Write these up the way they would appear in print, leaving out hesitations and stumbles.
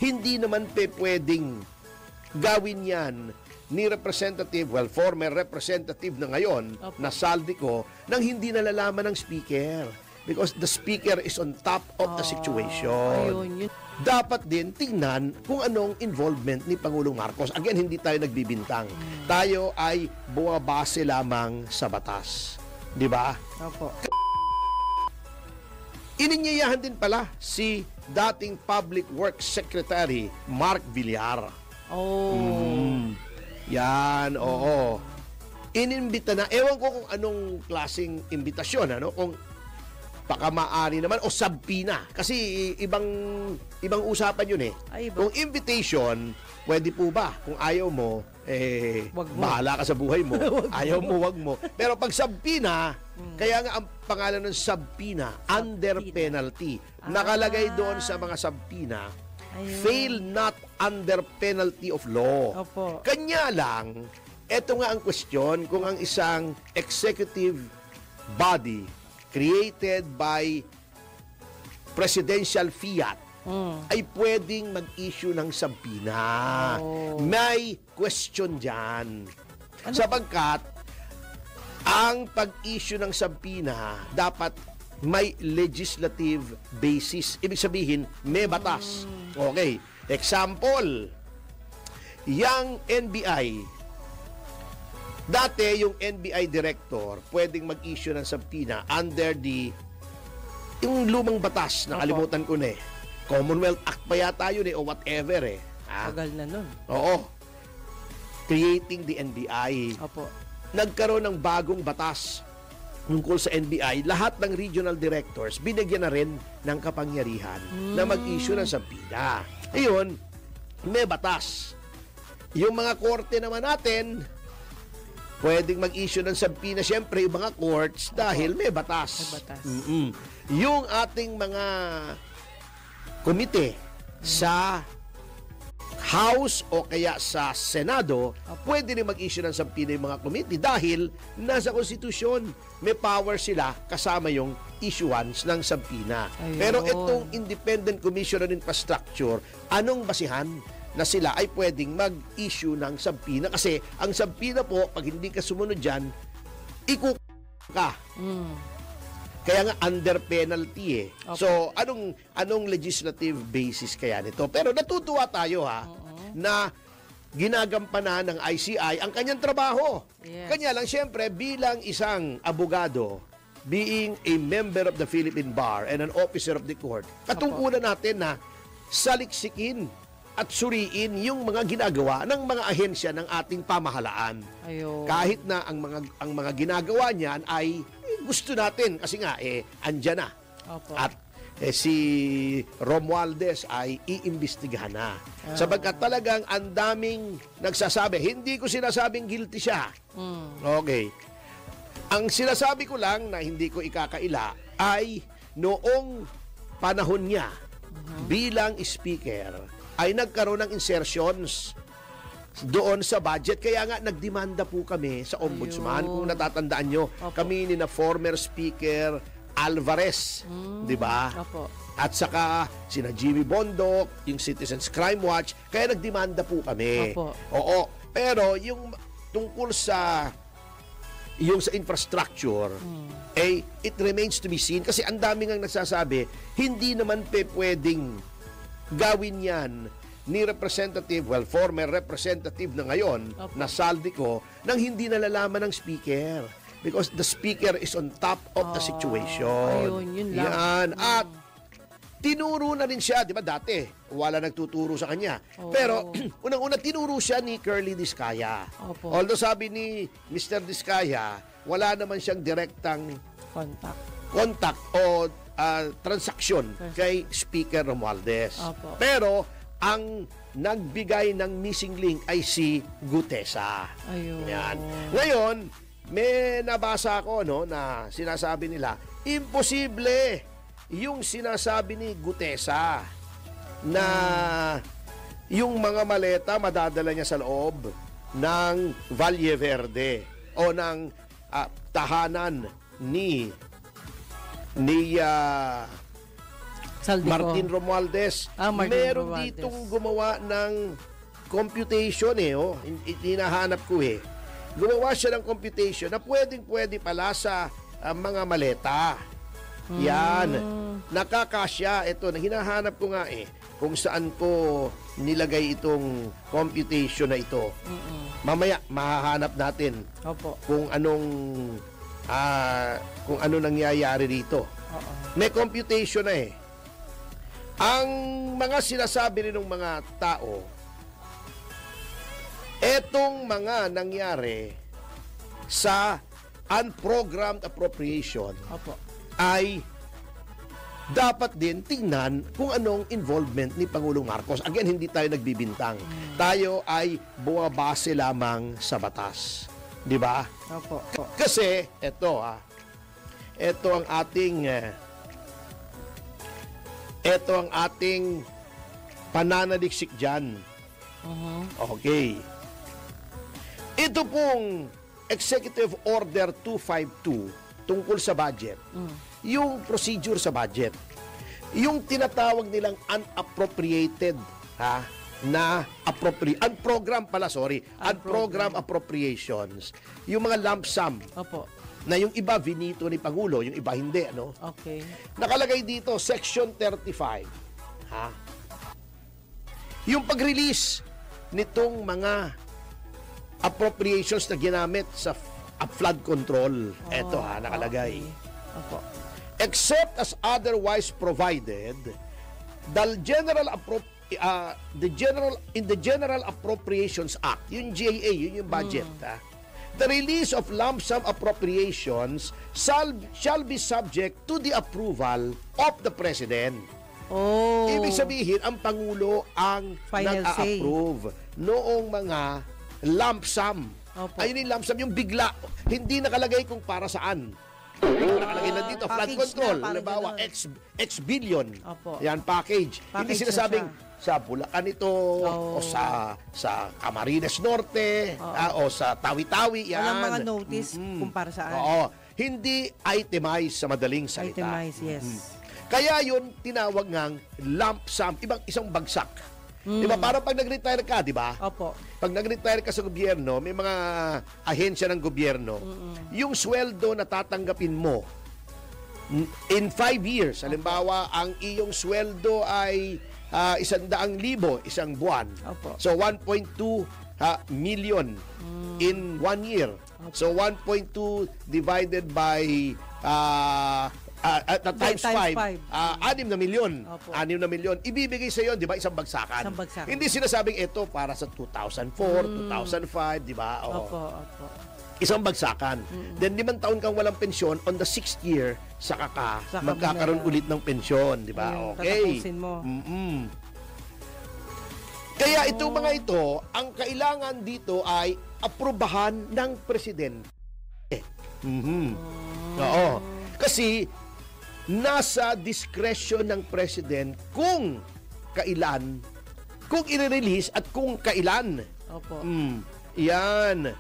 hindi naman pwedeng gawin yan ni representative, well, former representative na ngayon, na Saldico, nang hindi nalalaman ng speaker. Because the speaker is on top of the situation. Dapat din tingnan kung anong involvement ni Pangulong Marcos. Again, hindi tayo nagbibintang. Tayo ay bumabase lamang sa batas. Di ba? Opo. Ininyayahan din pala si dating Public Works Secretary Mark Villar. Yan, oo. Inimbita na, ewan ko kung anong klaseng imbitasyon, ano? Kung baka maaari naman, o sabpina. Kasi ibang usapan yun eh. Kung invitation, pwede po ba? Kung ayaw mo, bahala ka sa buhay mo. Ayaw mo, wag mo. Pero pag sabpina, kaya nga ang pangalan ng sabpina, under penalty. Nakalagay doon sa mga sabpina, fail not under penalty of law. Opo. Kanya lang, eto nga ang question, kung ang isang executive body created by presidential fiat ay pwedeng mag-issue ng sabpina. May question dyan. Sapagkat, ang pag-issue ng sabpina dapat may legislative basis. Ibig sabihin, may batas. Okay. Example, yung NBI. Dati, yung NBI director pwedeng mag-issue ng sabpina under yung lumang batas, nakalimutan ko na eh. Commonwealth Act pa yata yun eh, o whatever eh. Tagal na nun. Oo. Creating the NBI. Opo. Nagkaroon ng bagong batas tungkol sa NBI, lahat ng regional directors binigyan na rin ng kapangyarihan na mag-issue ng sabpina. Ayun, may batas. Yung mga korte naman natin, pwedeng mag-issue ng sabpina, siyempre, yung mga courts, dahil may batas. May batas. Yung ating mga komite sa House o kaya sa Senado, pwede rin mag-issue ng sabpina yung mga committee dahil nasa konstitusyon, may power sila kasama yung issuance ng sabpina. Ayun. Pero itong Independent Commission on Infrastructure, anong basihan na sila ay pwedeng mag-issue ng sabpina? Kasi ang sabpina po, pag hindi ka sumunod dyan, ka. Kaya nga under penalty eh. Okay. So anong legislative basis kaya nito? Pero natutuwa tayo na ginagampanan ng ICI ang kanyang trabaho. Yes. Kanya lang siyempre bilang isang abogado, being a member of the Philippine Bar and an officer of the court, katungkulan natin na saliksikin at suriin yung mga ginagawa ng mga ahensya ng ating pamahalaan. Ayun. Kahit na ang mga ginagawa niyan ay gusto natin kasi nga andyan na. Opo. At si Romualdez ay iimbestigahan na. Sapagkat talagang ang daming nagsasabi, hindi ko sinasabing guilty siya. Okay. Ang sinasabi ko lang na hindi ko ikakaila ay noong panahon niya bilang speaker ay nagkaroon ng insertions doon sa budget. Kaya nga nagdemanda po kami sa ombudsman. Kung natatandaan nyo, kami ni na former speaker Alvarez, di ba? At saka sina Jimmy Bondok, yung Citizens Crime Watch, kaya nagdemanda po kami. Oo. Pero yung tungkol sa infrastructure, it remains to be seen kasi ang daming ang nagsasabi, hindi naman pwedeng gawin yan ni representative, well, former representative na ngayon, na Saldico, nang hindi nalalaman ng speaker. Because the speaker is on top of the situation. Ayun, yun lang. Yan. At tinuro na rin siya, di ba dati, wala nagtuturo sa kanya. Pero, unang-una, tinuro siya ni Curly Discaya. Although sabi ni Mr. Discaya, wala naman siyang direktang contact o transaksyon kay Speaker Romualdez. Pero, ang nagbigay ng missing link ay si Gutesa. Ayun. Yan. Ngayon, may nabasa ko na sinasabi nila, imposible yung sinasabi ni Gutesa na yung mga maleta madadala niya sa loob ng Valle Verde o ng tahanan ni Saldico. Martin Romualdez. Martin Meron Romualdez. ditong gumawa ng computation hinahanap ko Gumawa siya ng computation na pwede pala sa mga maleta. Yan. Nakakasya. Ito, hinahanap ko nga kung saan ko nilagay itong computation na ito. Mamaya, mahahanap natin Opo. kung ano nangyayari dito. May computation na Ang mga sinasabi rin ng mga tao, etong mga nangyari sa unprogrammed appropriation Opo. ay dapat din tingnan kung anong involvement ni Pangulong Marcos. Again, hindi tayo nagbibintang. Tayo ay bumabase lamang sa batas. Di ba? Opo. Kasi, ito ang ating pananaliksik dyan. Okay. Ito pong Executive Order 252 tungkol sa budget. Yung procedure sa budget. Yung tinatawag nilang unappropriated unprogram appropriations. Yung mga lump sum. Opo. Na yung iba vinito ni Pangulo, yung iba hindi, Okay. Nakalagay dito, Section 35. Yung pag-release nitong mga appropriations na ginamit sa flood control. Ito nakalagay. Okay. Opo. Except as otherwise provided, the General Appropriations Act, yung GAA, yun yung budget, the release of lump sum appropriations shall be subject to the approval of the President. Ibig sabihin, ang Pangulo ang Final nag-a-approve noong mga lump sum. Opo. Ayun yung lump sum, yung bigla. Hindi nakalagay kung para saan. Nakalagay na dito, flood Package control. na, Halimbawa, X billion. Opo. Yan, package. Hindi Package sinasabing na sa Bulacan ito, o sa Camarines Norte, o sa Tawi-Tawi. Yan. Walang mga notice kung para saan. Oo. Hindi itemized sa madaling salita. Itemized, yes. Kaya yun, tinawag ngang lump sum, isang bagsak. Diba, parang pag nag-retire ka, di ba? Opo. Pag nag-retire ka sa gobyerno, may mga ahensya ng gobyerno, yung sweldo na tatanggapin mo in 5 years, halimbawa, ang iyong sweldo ay 100,000 isang buwan. Opo. So, 1.2 million in 1 year. So, 1.2 divided by times 5, 6 na milyon. Opo. 6 na milyon. Ibibigay sa iyo, di ba, isang bagsakan. Isang bagsakan. Hindi sinasabing ito para sa 2004, 2005, di ba? Opo. Isang bagsakan. Then 5 taon kang walang pensyon, on the 6th year, saka magkakaroon ulit ng pensyon, di ba? Okay. Tatapusin mo. Kaya itong mga ito, ang kailangan dito ay aprubahan ng presidente. Oo. Kasi nasa discretion ng president kung kailan, kung i-release at kung kailan. Opo. Yan.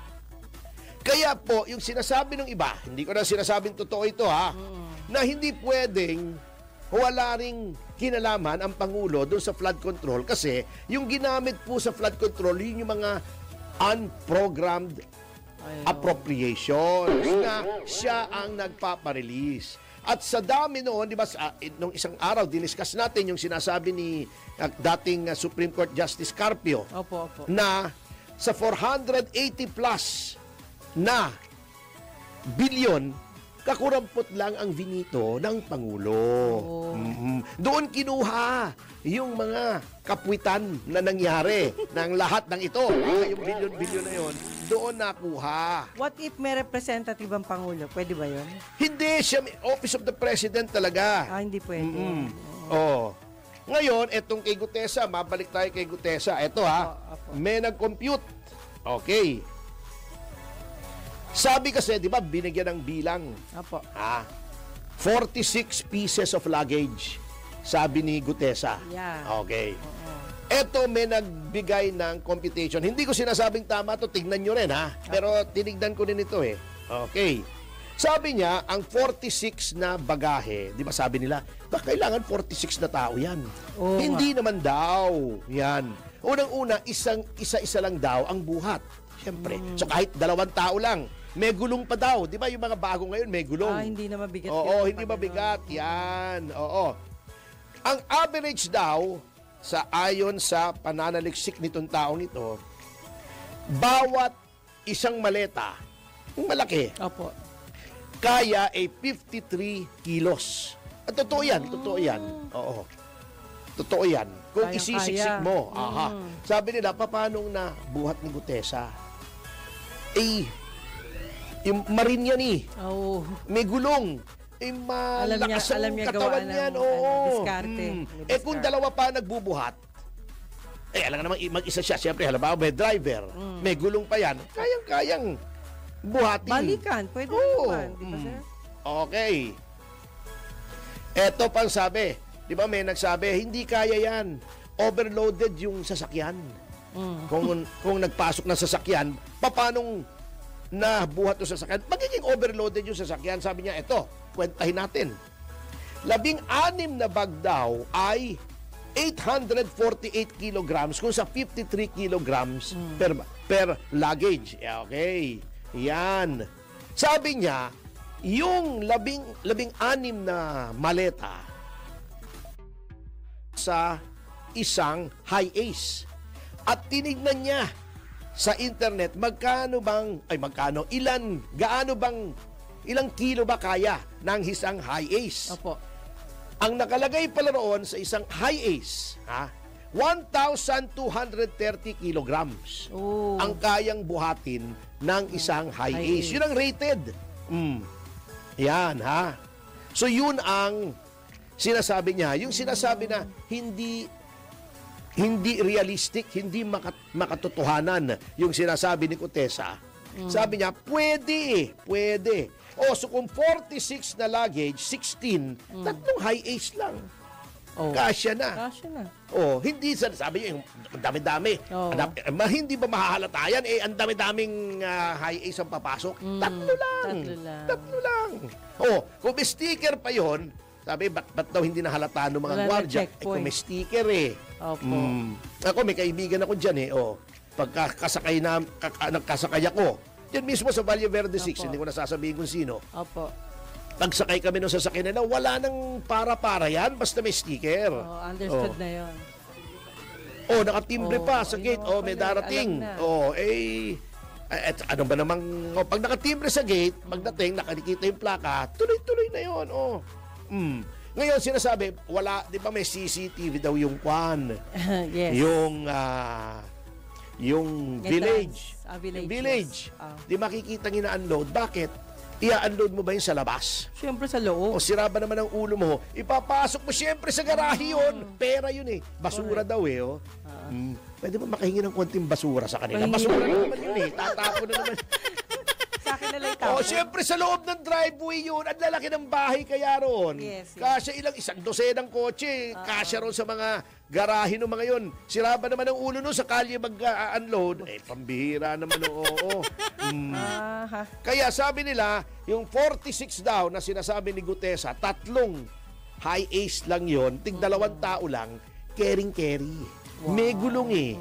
Kaya po, yung sinasabi ng iba, hindi ko na sinasabing totoo ito na hindi pwedeng wala ring kinalaman ang Pangulo doon sa flood control kasi yung ginamit po sa flood control, yun yung mga unprogrammed appropriations na siya ang nagpaparelease. At sa dami noon, di ba, nung isang araw, diniscuss natin yung sinasabi ni dating Supreme Court Justice Carpio Opo. na sa 480 plus na bilyon, kakurampot lang ang vinito ng Pangulo. Doon kinuha yung mga kapwitan na nangyari ng lahat ng ito. Yung bilyon-bilyon na yon, doon nakuha. What if may representative ang Pangulo? Pwede ba yun? Hindi, siya Office of the President talaga. Hindi pwede. Ngayon, etong kay Gutesa, mabalik tayo kay Gutesa. Ito Opo. may nag-compute. Okay. Sabi kasi, di ba, binigyan ng bilang. Opo. 46 pieces of luggage. Sabi ni Gutesa. Yeah. Okay. Ito may nagbigay ng computation. Hindi ko sinasabing tama to, tignan nyo rin Pero tinignan ko din ito Okay. Sabi niya, ang 46 na bagahe, di ba sabi nila, kailangan 46 na tao yan. Oo Hindi naman daw. Yan. Unang-una, isa-isa lang daw ang buhat. Siyempre. So kahit 2 tao lang, may gulong pa daw. Di ba yung mga bago ngayon, may gulong. Hindi na mabigat. Oo, yun, hindi pag mabigat. ano. Yan. Oo. Ang average daw, ayon sa pananaliksik nitong taong ito, bawat isang maleta, yung malaki, Opo. kaya ay 53 kilos. At totoo yan, totoo yan. Oo. Totoo yan. Kung Kayang-kaya. isisiksik mo, aha. Sabi nila, paano na buhat ni Gutesa? Yung marin yan eh. Oo. May gulong. Malakas alam ang niya katawan gawa yan. ng, Oo. diskarte. May Kung diskarte. 2 pa nagbubuhat, alam nga naman, mag-isa siya. Siyempre, halimbawa, may driver. May gulong pa yan. Kayang-kayang buhatin. Balikan. Pwede Oo. naman. Di ba, sir? Okay. Eto pang sabi. Di ba may nagsabi, hindi kaya yan. Overloaded yung sasakyan. Kung nagpasok ng sasakyan, paanong nabuhat yung sasakyan? Magiging overloaded yung sasakyan. Sabi niya, eto, kwentahin natin. 16 na bag daw ay 848 kilograms kung sa 53 kilograms per luggage. Okay. Yan. Sabi niya, yung 16 na maleta sa isang high ace. At tinignan niya sa internet ilang kilo ba kaya ng isang high ace. Opo. Ang nakalagay pala roon sa isang high ace, 1,230 kilograms Oo. ang kayang buhatin ng isang high High ace. ace. Yun ang rated. Yan, ha? So, yun ang sinasabi niya. Yung sinasabi na hindi realistic, hindi makatotohanan yung sinasabi ni Gutesa. Sabi niya, pwede. So kung 46 na luggage, 16, tatlong high ace lang. Oh. Kasya na. Kasya na. Hindi sabi niya, yung dami-dami. Oo. Hindi ba mahahalata yan? Ang dami-daming high ace ang papasok. Tatlo lang. Kung may sticker pa yon, sabi, ba't daw hindi nahalata ng mga Wala na gwardiya? checkpoint. Kung may sticker Opo. Ako, may kaibigan ako dyan pagkakasakay nagkasakay ako, dyan mismo sa Valle Verde 6, Opo. hindi ko nasasabihin kung sino. Opo. Pagsakay kami ng sasakyan nila, wala nang para-para yan, basta may sticker. Understood na yon. Nakatimbre pa sa gate. yun May pala, darating. alam na. Ano ba namang, pag nakatimbre sa gate, pagdating, nakikita yung plaka, tuloy-tuloy na yun. Ngayon, sinasabi, wala, di ba may CCTV daw yung kwan? Yes. Yung village. Village. Yung village. Yes. Di makikita ina-unload. Bakit? Ia-unload mo ba yun sa labas? Siyempre sa O loob. sira ba naman ang ulo mo? Ipapasok mo siyempre sa garahe yun. Pera yun eh. Basura daw eh. Pwede ba makahingi ng konting basura sa kanila? Pahingi. Basura na naman yun eh. Tatapon na naman. Sa akin na lang itapo. Siyempre sa loob ng driveway yun. Ang lalaki ng bahay kaya ron. Yes. Kasya isang dosenang kotse. Kasya ron sa mga garahe ng mga yun. Sira ba naman ang ulo no sa kalye mag-unload? Pambihira naman. Oo. Kaya sabi nila, yung 46 daw na sinasabi ni Gutesa, 3 high ace lang yon, tig 2 tao lang, caring-carry. May gulong eh.